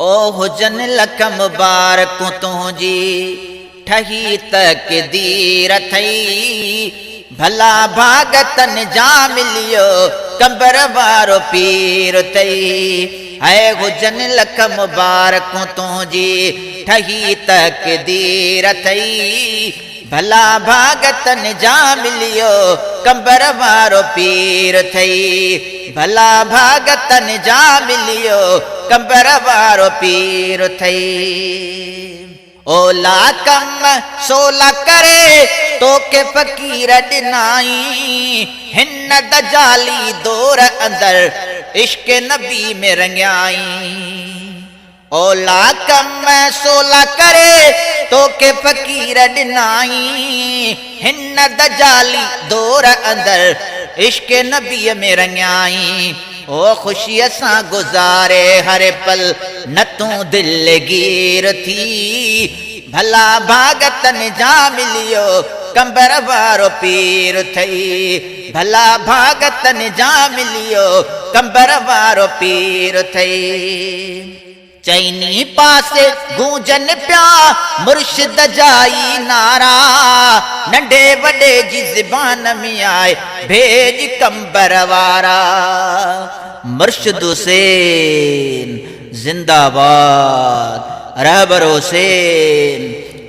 ओ हुजन लख मुबारकूं तुंहिंजी ठही तक़दीर थई भला भागतन जा मिलियो कंबर वारो पीर थई है हुजन लख मुबारकूं तुंहिंजी ठही तक़दीर थई भला भागतन जा मिलियो कंबर वारो पीर थई भला भागतन जा मिलियो कंबर वारो पीर थई ओला कम सोला करे तोखे फ़कीर ॾिनाई हिन दजाली दौर अंदर इश्क नबी में रंगियाई ओला कम सोला करे तोखे फ़कीर ॾिनाई हिन दजाली दौर अंदर इश्क नबी में रंगियाई ओ ख़ुशीअ सां गुज़ारे हर पल न तूं दिलगीर थी भला भागतन जा मिलियो कंबर वारो पीर थई भला भागतन जा मिलियो कंबर वारो पीर थई चैनी पासे गूंजन पिया मुर्शिद जाई नारा नंढे वॾे जी ज़बान में आए भेज कंबर वारा मुर्शिद हुसैन जिंदाबाद रहबर हुसैन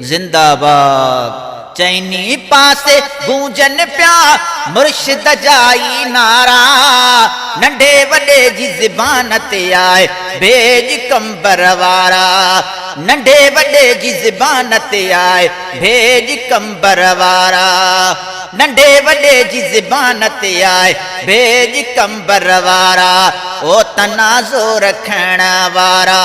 जिंदाबाद चैनी पासे गूंजन पिया मुर्शिद जाई नारा नंढे वॾे जी ज़बान ते आए भेज कंबर वारा नंढे वॾे जी ज़बान ते आए भेज कंबर वारा नंढे वॾे जी ज़बान ते आए भेज कंबर वारा ओ तनाज़ो रखण वारा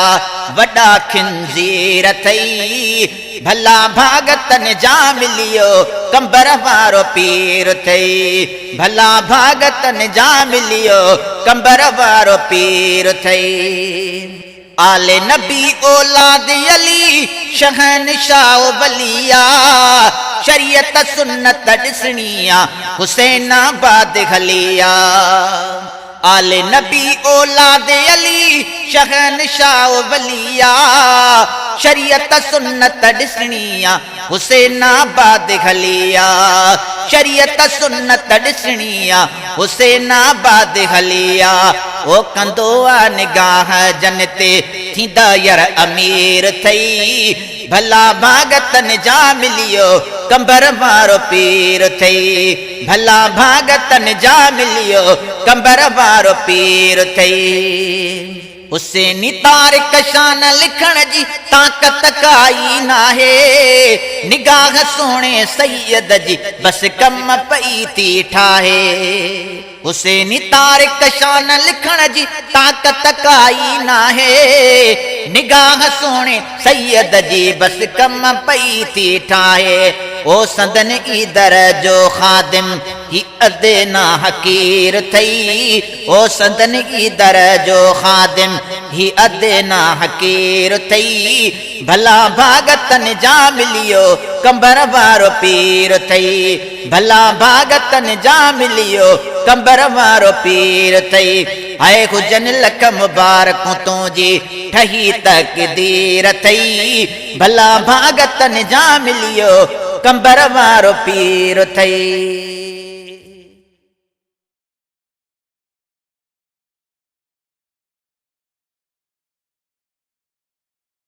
वॾा खिंज़ीर थई भला भागतन जा मिलियो कंबर वारो पीर थई भला भागतन जा मिलियो कंबर वारो पीर थई आले नबी औलाद अली शहनशाह वलिया शरीयत सुन्नत ॾिसणिया हुसैनाबाद हलिया आले नबी औलाद अली शहनशाह वलिया शरीयत सुन्नत ॾिसणिया हुसैनाबाद हलिया शरीयत सुन्नत ॾिसणिया हुसैनाबाद हलिया ओ कंदो आ निगाह जन ते थींदा यार अमीर थई भला भागतन जा मिलियो कंबर वारो पीर थई भला भागतन जा मिलियो कंबर वारो पीर थई हुसैनी तारिक शान लिखण जी ताक़त काई नाहे निगाह सोणे सैयद जी बस कम पई थी ठाहे हुसैनी तारिक शान लिखण जी ताक़त काई नाहे निगाह सोणे सैयद जी बस कम पई थी ठाहे ओ संदन ईदर जो खादिम ही अदेना हकीर थई ओ संदन ईदर जो खादिम ही अदेना हकीर थई भला भागतन जा मिलियो कंबर वारो पीर थई भला भागतन जा मिलियो कंबर वारो पीर थई है हुजन लख मुबारकूं तुंहिंजी ठही तक़दीर थई भला भागतन जा मिलियो कंबर वारो पीर थई।